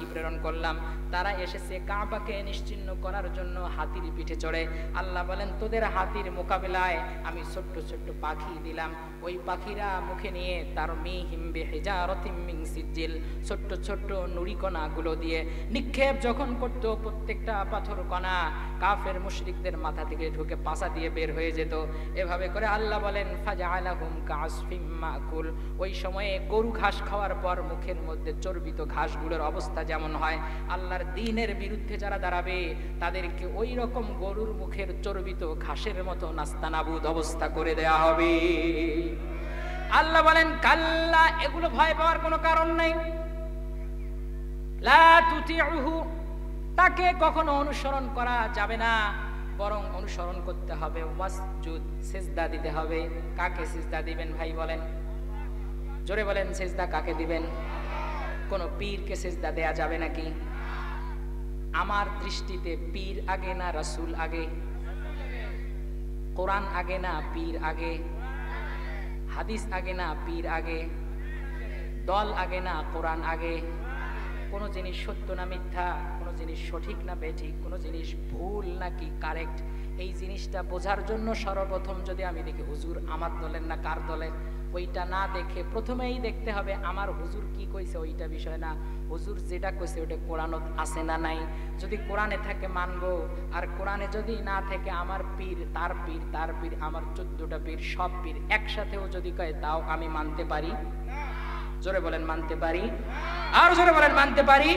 প্রেরণ করলাম, তারা এসেছে কাবাকে নিশ্চিহ্ন করার জন্য হাতির পিঠে চড়ে। আল্লাহ বলেন তোদের হাতির মোকাবিলায় আমি ছোট্ট ছোট্ট পাখি দিলাম, ওই পাখিরা মুখে নিয়ে তার মিহিম বিহিজারাতিম মিন সিজিল, ছোট্ট ছোট্ট নুড়িকণাগুলো দিয়ে নিক্ষেপ যখন করত, প্রত্যেকটা পাথর কণা কাফের মুশরিকদের মাথা থেকে ঢুকে পাছা দিয়ে বের হয়ে যেত। এভাবে করে আল্লাহ বলেন ফাজআলাহুম কাসফিম মাকুল, ওই সময়ে গরু ঘাস খাওয়ার পর মুখের মধ্যে চর্বিত ঘাসগুলোর অবস্থা যেমন হয়, আল্লাহর দ্বীনের বিরুদ্ধে যারা দাঁড়াবে তাদেরকে ওই রকম গরুর মুখের চর্বিত ঘাসের মতো নাস্তানাবুদ অবস্থা করে দেয়া হবে। আল্লাহ বলেন কাল্লা, এগুলো ভয় পাওয়ার কোনো কারণ নাই। লা তুতিউহু, তাকে কখনো অনুসরণ করা যাবে না, বরং অনুসরণ করতে হবে ওয়াসজুদ, সিজদা দিতে হবে। কাকে সিজদা দিবেন ভাই বলেন? জোরে বলেন, সিজদা কাকে দিবেন? কোন পীরকে সিজদা দেয়া যাবে নাকি? আমার দৃষ্টিতে পীর আগে না রাসূল আগে? কোরআন আগে না পীর আগে? হাদিস আগে না পীর আগে? দল আগে না কোরআন আগে? কোন জিনিস সত্য না মিথ্যা, কোন জিনিস সঠিক না বেঠিক, কোন জিনিস ভুল নাকি কারেক্ট, এই জিনিসটা বোঝার জন্য সর্বপ্রথম যদি আমি দেখি হুজুর আমার দলের না কার দলের, ওইটা না দেখে প্রথমেই দেখতে হবে আমার হুজুর কি কইছে, ওইটা বিষয় না, হুজুর যেটা কইছে ওটা কোরআনত আছে না নাই। যদি কোরআনে থাকে মানবো, আর কোরআনে যদি না থাকে আমার পীর তার পীর তার পীর, আমার 14টা পীর সব পীর একসাথেও যদি কয় তাও আমি মানতে পারি। জোরে বলেন মানতে পারি। আর জোরে বলেন মানতে পারি।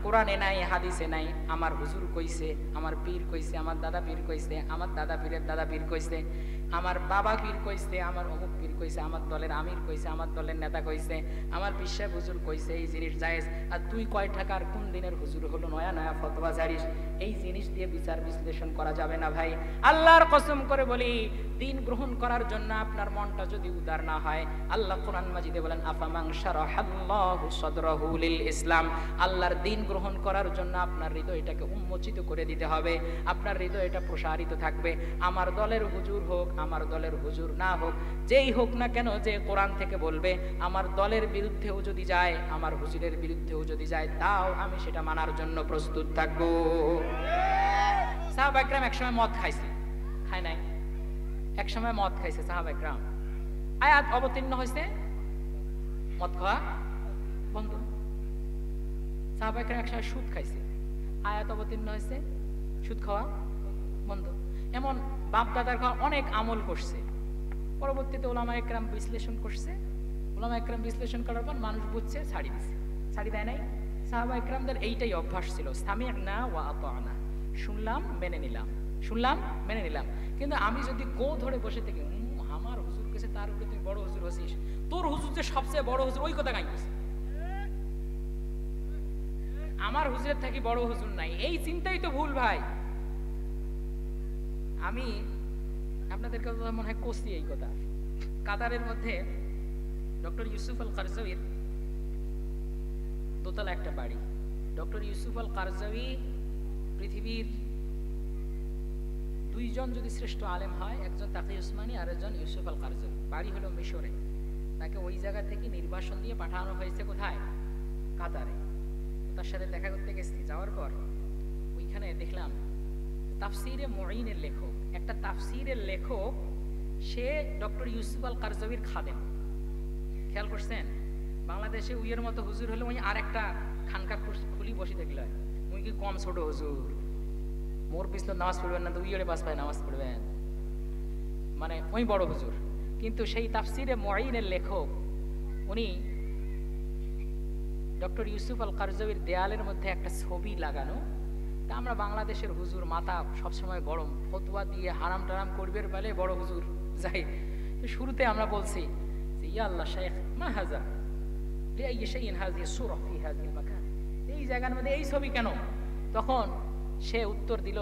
কোরআনে নাই, হাদিসে নাই, আমার হুজুর কইছে, আমার পীর কইছে, আমার দাদা পীর কইছে, আমার দাদা পীরের দাদা পীর কইছে, আমার বাবা পীর কইছে, আমার অমুক পীর কইছে, আমার দলের আমির কইছে, আমার দলের নেতা কইছে, আমার বিশ্বাস হুজুর কইছে এই জিনিস জায়েজ, আর তুই কয় টাকার কোন দিনের হুজুর হলো নয়া নয়া ফতোয়া জারিস, এই জিনিস দিয়ে বিচার বিশ্লেষণ করা যাবে না ভাই। আল্লাহর কসম করে বলি, দিন গ্রহণ করার জন্য আপনার মনটা যদি উদার না হয়, আল্লাহ কোরআন মাজিদে বলেন আফামান শারাহাল্লাহু সাদরাহু লিল ইসলাম, আল্লাহর দিন গ্রহণ করার জন্য আপনার হৃদয়টাকে উন্মোচিত করে দিতে হবে, আপনার হৃদয়টা প্রসারিত থাকবে। আমার দলের হুজুর হোক, আমার দলের হুজুর না হোক, যেই হোক না কেন, যে কোরআন থেকে বলবে আমার দলের বিরুদ্ধেও যদি যায়, আমার হুজুরের বিরুদ্ধেও যদি যায়, তাও আমি সেটা মানার জন্য প্রস্তুত থাকবো। সাহাবা একরাম একসময় মদ খাইছে, খায় নাই? একসময় মদ খাইছে সাহাবা একরাম, আয়াত অবতীর্ণ হয়েছে মদ খাওয়া বন্ধ। সাহাবা একরাম একসময় সুদ খাইছে, আয়াত অবতীর্ণ হয়েছে সুদ খাওয়া বন্ধ। এমন বাপ দাদার খাওয়া অনেক আমল করছে, পরবর্তীতে ওলামা একরাম বিশ্লেষণ করছে, ওলামা একরাম বিশ্লেষণ করার পর মানুষ বুঝছে, ছাড়ি দিছে। ছাড়ি দেয় নাই? সাহাবা একরামদের এইটাই অভ্যাস ছিল, সামি'না ওয়া আতা'না, শুনলাম মেনে নিলাম, শুনলাম মেনে নিলাম। কিন্তু আমি যদি গো ধরে বসে থাকি, আমার হুজুর কাছে তার উপরে তুই বড় হুজুর হছিস, তোর হুজুর যে সবচেয়ে বড় হুজুর, ওই কথা গাইছিস, আমার হুজুরের থাকি বড় হুজুর নাই, এই চিন্তাই তো ভুল ভাই। আমি আপনাদের কথা মনে হয় কষি এই কথা, কাতারের মধ্যে ডক্টর ইউসুফ আল কারজাউইর দোতলা একটা বাড়ি। ডক্টর ইউসুফ আল কারজাউই পৃথিবীর দুইজন যদি শ্রেষ্ঠ আলেম হয়, একজন তাকি উসমানী আর একজন ইউসুফ আল কারজাউই। বাড়ি হলো মিশরে, তাকে ওই জায়গা থেকে নির্বাসন দিয়ে পাঠানো হয়েছে কোথায়? কাতারে। তার সাথে দেখা করতে গেছি, যাওয়ার পর ওইখানে দেখলাম তাফসিরে মুঈনের লেখক, একটা তাফসিরের লেখক, সে ডক্টর ইউসুফ আল কারজাউইর খাদেম। খেয়াল করছেন? বাংলাদেশে উইয়ের মতো হুজুর হলে ওই আর একটা খানকা খুলি বসে থাকলে উই কি কম ছোট হুজুর, মোর পিছলে নামাজ পড়বেন না তো উইয়ের পাশ পায় নামাজ পড়বেন, মানে ওই বড় হুজুর। কিন্তু সেই তাফসিরে মুঈনের লেখক উনি ডক্টর ইউসুফ আল কারজাউইর দেয়ালের মধ্যে একটা ছবি লাগানো। তা আমরা বাংলাদেশের হুজুর মাথা সবসময় গরম, ফতোয়া দিয়ে হারাম টারাম করবে বলে বড় হুজুর যাই। তো শুরুতে আমরা বলছি যে ইয়া আল্লাহ শাইখ মা হাযা লিআই শাইইন হাযিহি সূরা ফি হাযিহিল মাকান, এই জায়গার মধ্যে এই ছবি কেন? তখন সে উত্তর দিল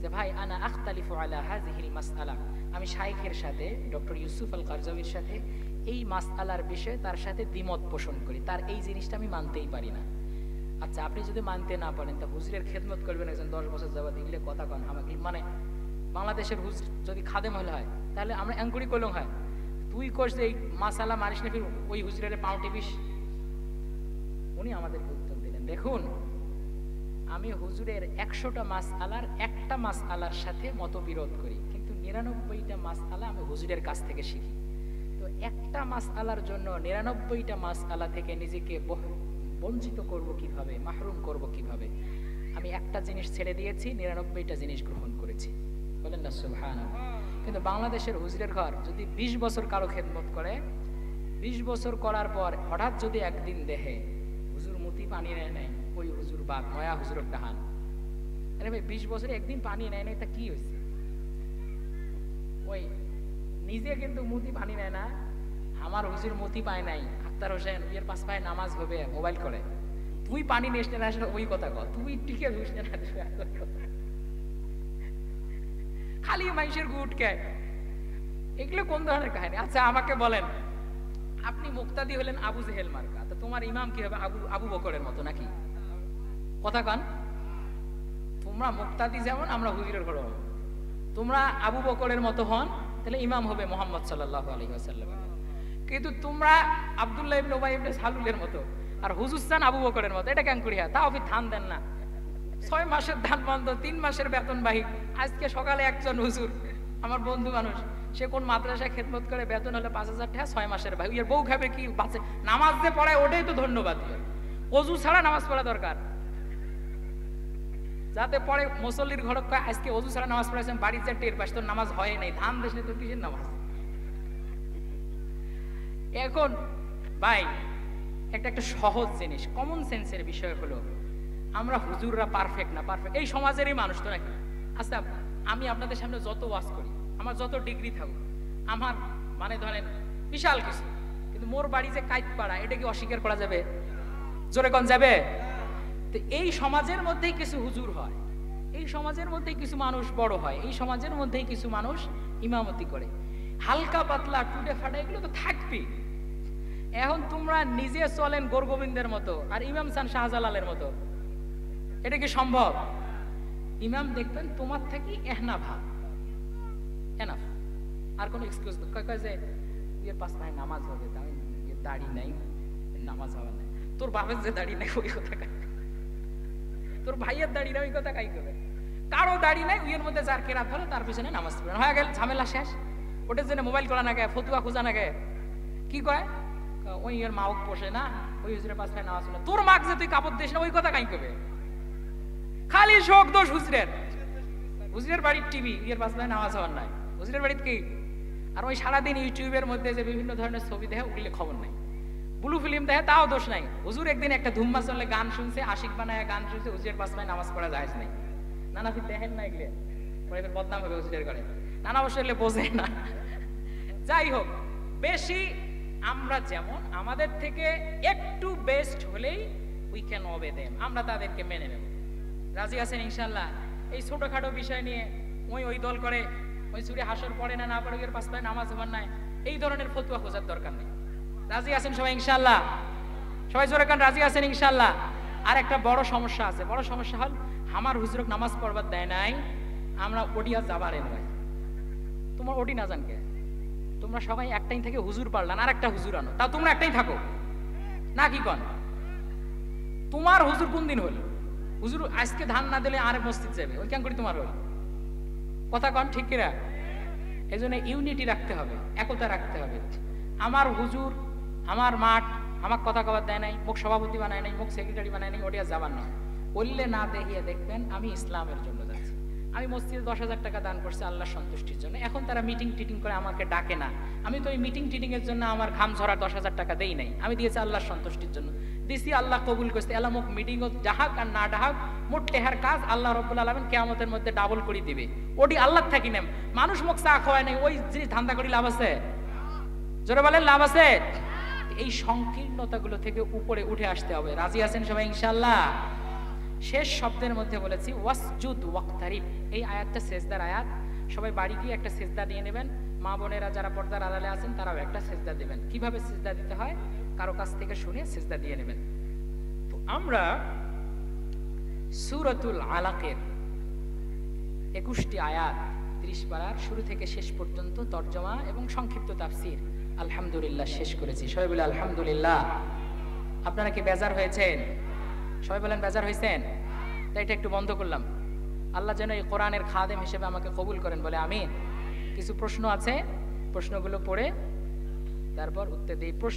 যে ভাই আনা আখতালিফু আলা হাযিহিল মাসআলা, আমি শাইখের সাথে ডক্টর ইউসুফ আল কারজাউইর সাথে এই মাসআলার বিষয়ে তার সাথে দ্বিমত পোষণ করি, তার এই জিনিসটা আমি মানতেই পারি না। আচ্ছা, আপনি যদি মানতে না পারেন তা হুজুরের খেদমত করবেন একজন 10 বছর যাবত, এগুলো কথা কন আমাকে, মানে বাংলাদেশের হুজুর যদি খাদেম হলে হয় তাহলে আমরা অ্যাঙ্কুরি করলাম হয়, তুই করছে এই মাসালা মারিস না, ফির ওই হুজুরের পাউটি বিষ। উনি আমাদেরকে উত্তর দিলেন দেখুন, আমি হুজুরের 100টা মাসআলার একটা মাসআলার সাথে মতবিরোধ করি, কিন্তু 99টা মাসআলা আমি হুজুরের কাছ থেকে শিখি। তো একটা মাসআলার জন্য 99টা মাসআলা থেকে নিজেকে বঞ্চিত করব কিভাবে, মাহরুম করব কিভাবে? আমি একটা জিনিস ছেড়ে দিয়েছি, 99টা জিনিস গ্রহণ করেছি। বলেন না সুবহানাল্লাহ। কিন্তু বাংলাদেশের হুজুরের ঘর যদি 20 বছর কারো খেদমত করে, 20 বছর করার পর হঠাৎ যদি একদিন দেখে হুজুর মুতি পানি নেয় নাই, ওই হুজুর বাদ নয়া হুজুর ডাহান। আরে ভাই, 20 বছরে একদিন পানি নেয় নাই, তা কি হয়েছে? ওই নিজে কিন্তু মুতি পানি নেয় না, আমার হুজুর মুতি পায় নাই, আক্তার হোসেন এর পাশ পায় নামাজ হবে মোবাইল করে, তুই পানি নিস না আসলে ওই কথা কর, তুই টিকে ধুস না খালি মানুষের গুট কে, এগুলো কোন ধরনের কাহিনী? আচ্ছা আমাকে বলেন, আপনি মুক্তাদি হলেন আবু জেহেল মার্কা, তো তোমার ইমাম কি হবে? আবু বকরের মতো নাকি? কথা কন। তোমরা মুক্তাদি যেমন, আমরা হুজুরের ঘর হব। তোমরা আবু বকরের মতো হন, তাহলে ইমাম হবে মুহাম্মদ সাল্লাল্লাহু আলাইহি ওয়াসাল্লাম। কিন্তু তোমরা আব্দুল্লাহ ইবনে উবাই ইবনে সালুলের মতো, আর হুজুর চান আবু বকরের মতো, এটা কেন করিয়া? তাও আপনি ধান দেন না, 6 মাসের ধান বন্ধ, 3 মাসের বেতন বাহিক। আজকে সকালে একজন হুজুর আমার বন্ধু মানুষ, সে কোন মাদ্রাসায় খেদমত করে, বেতন হলে 5,000 টাকা, 6 মাসের ভাই। এর বউ খাবে কি? বাঁচে নামাজ যে পড়ায় ওটাই তো ধন্যবাদ। ওযু ছাড়া নামাজ পড়া দরকার, যাতে পরে মুসল্লির ঘর কয় আজকে ওযু ছাড়া নামাজ পড়াইছেন, বাড়ির যে টের পাস তোর নামাজ হয় নাই, ধান দেশ নেই তোর কিসের নামাজ? এখন ভাই একটা সহজ জিনিস, কমন সেন্সের বিষয় হলো, আমরা হুজুররা পারফেক্ট না, পারফেক্ট এই সমাজেরই মানুষ তো নাকি? আচ্ছা আমি আপনাদের সামনে যত ওয়াজ করি, আমার যত ডিগ্রি থাকুক, আমার মানে ধরেন বিশাল কিছু, কিন্তু মোর বাড়ি যে কাইতপাড়া, এটা কি অস্বীকার করা যাবে? জোরে কোন যাবে? তো এই সমাজের মধ্যেই কিছু হুজুর হয়, এই সমাজের মধ্যেই কিছু মানুষ বড় হয়, এই সমাজের মধ্যেই কিছু মানুষ ইমামতি করে, হালকা পাতলা টুটে ফাটা এগুলো তো থাকবেই। এখন তোমরা নিজে চলেন গোরগোবিন্দের মতো, আর ইমাম চান শাহজালালের মতো, এটা কি সম্ভব? ইমাম দেখবেন তোমার থেকে এহনা ভাব, এনাফ, আর কোনো এক্সকিউজ কয় যে এর পাঁচ পায়ে নামাজ হবে, তাই দাড়ি নাই, নামাজ হবে না। তোর বাপের যে দাড়ি নাই ওই কথা কাই, তোর ভাইয়ের দাড়ি নাই ওই কথা কাই করবে? কারো দাড়ি নাই, ওইয়ের মধ্যে যার কেরাত হলো তার পিছনে নামাজ পড়ে হয়ে গেল, ঝামেলা শেষ। ওটার জন্য মোবাইল করা না গে, ফতুয়া খোঁজা না গে, কি কয় ওই এর মাওক পোষে না, ওই হুজুরের পাঁচ পায়ে নামাজ পড়ে। তোর মাক যে তুই কাপড় দিস না ওই কথা কাই করবে? খালি শোক দোষ হুজুরের, হুজুরের বাড়ির টিভি, এর পাঁচ পায়ে নামাজ হওয়ার নাই, হুজুরের বাড়িতে কি? আর ওই সারাদিন ইউটিউবের মধ্যে যে বিভিন্ন ধরনের ছবি দেখে ওগুলি খবর নাই, ব্লু ফিল্ম দেখে তাও দোষ নাই। হুজুর একদিন একটা ধুম্মা চললে গান শুনছে, আশিক বানায় গান শুনছে, হুজুরের পাঁচ পায়ে নামাজ পড়া যায় নাই। নানা ফির দেখেন না এগুলো, পরে বদনাম হবে হুজুরের ঘরে। নানা অবশ্য এলে বোঝে না। যাই হোক, বেশি আমরা যেমন আমাদের থেকে একটু বেস্ট হলেই উই ক্যান ওবে দেম, আমরা তাদেরকে মেনে নেব। রাজি আছেন ইনশাল্লাহ? এই ছোটখাটো বিষয় নিয়ে ওই দল করে, ওই চুরি হাসর পড়ে না না পড়ে এর পাঁচ পায়ে নামাজ হবার নাই, এই ধরনের ফতুয়া খোঁজার দরকার নেই। রাজি আছেন সবাই ইনশাল্লাহ? সবাই জোরে কান রাজি আছেন ইনশাল্লাহ? আর একটা বড় সমস্যা আছে, বড় সমস্যা হল আমার হুজুরক নামাজ পড়বার দেয় নাই, আমরা ওডিয়া যাবারে নয়। তোমার ওডি না জানকে, তোমরা সবাই একটাই থেকে হুজুর পারলাম, আর একটা হুজুর আনো, তাও তোমরা একটাই থাকো না, কি কন? তোমার হুজুর কোন দিন হল? হুজুর আজকে ধান না দিলে আরেক মসজিদ যাবে, ওই কেন করি তোমার হল? কথা কন ঠিক কিনা? এই জন্য ইউনিটি রাখতে হবে, একতা রাখতে হবে। আমার হুজুর, আমার মাঠ, আমার কথা কবার দেয় নাই, মুখ সভাপতি বানায় নাই, মুখ সেক্রেটারি বানায় নাই, ওটিয়া যাবার না। বললে না দেখিয়ে দেখবেন আমি ইসলামের জন্য যাচ্ছি। আমি মসজিদে 10,000 টাকা দান করছি আল্লাহর সন্তুষ্টির জন্য। এখন তারা মিটিং টিটিং করে আমাকে ডাকে না, আমি তো ওই মিটিং টিটিং এর জন্য আমার ঘাম ঝরার 10,000 টাকা দেই নাই, আমি দিয়েছি আল্লাহর সন্তুষ্টির জন্য। দিছি, আল্লাহ কবুল করছে। এলামুক মিটিং ও ডাহাক আর না ডাহাক, মোট টেহার কাজ আল্লাহ রাব্বুল আলামিন কিয়ামতের মধ্যে ডাবল করে দিবে। ওটি আল্লাহ থাকি নেম, মানুষ মুখ চা খাওয়ায় নাই, ওই জিনিস ধান্দা করি লাভ আছে? জোরে বলেন লাভ আছে? এই সংকীর্ণতাগুলো থেকে উপরে উঠে আসতে হবে। রাজি আছেন সবাই ইনশাআল্লাহ? শেষ শব্দের মধ্যে বলেছি ওয়াসজুদ ওয়াক্তারিব, এই আয়াতটা সেজদার আয়াত। সবাই বাড়ি গিয়ে একটা সেজদা দিয়ে নেবেন। মা বোনেরা যারা পর্দার আড়ালে আছেন তারাও একটা সেজদা দেবেন। কিভাবে সেজদা দিতে হয় কারো কাছ থেকে শুনে সেজদা দিয়ে নেবেন। তো আমরা সূরাতুল আলাকের 21টি আয়াত 30 পারার শুরু থেকে শেষ পর্যন্ত তরজমা এবং সংক্ষিপ্ত তাফসীর আলহামদুলিল্লাহ শেষ করেছি। সবাই বলে আলহামদুলিল্লাহ। আপনারা কি বেজার হয়েছেন? সবাই বলেন বেজার হয়েছেন? তাই এটা একটু বন্ধ করলাম। আল্লাহ যেন এই কোরআনের খাদেম হিসেবে আমাকে কবুল করেন, বলে আমিন। কিছু প্রশ্ন আছে, প্রশ্নগুলো পড়ে তারপর উত্তর দিই। প্রশ্ন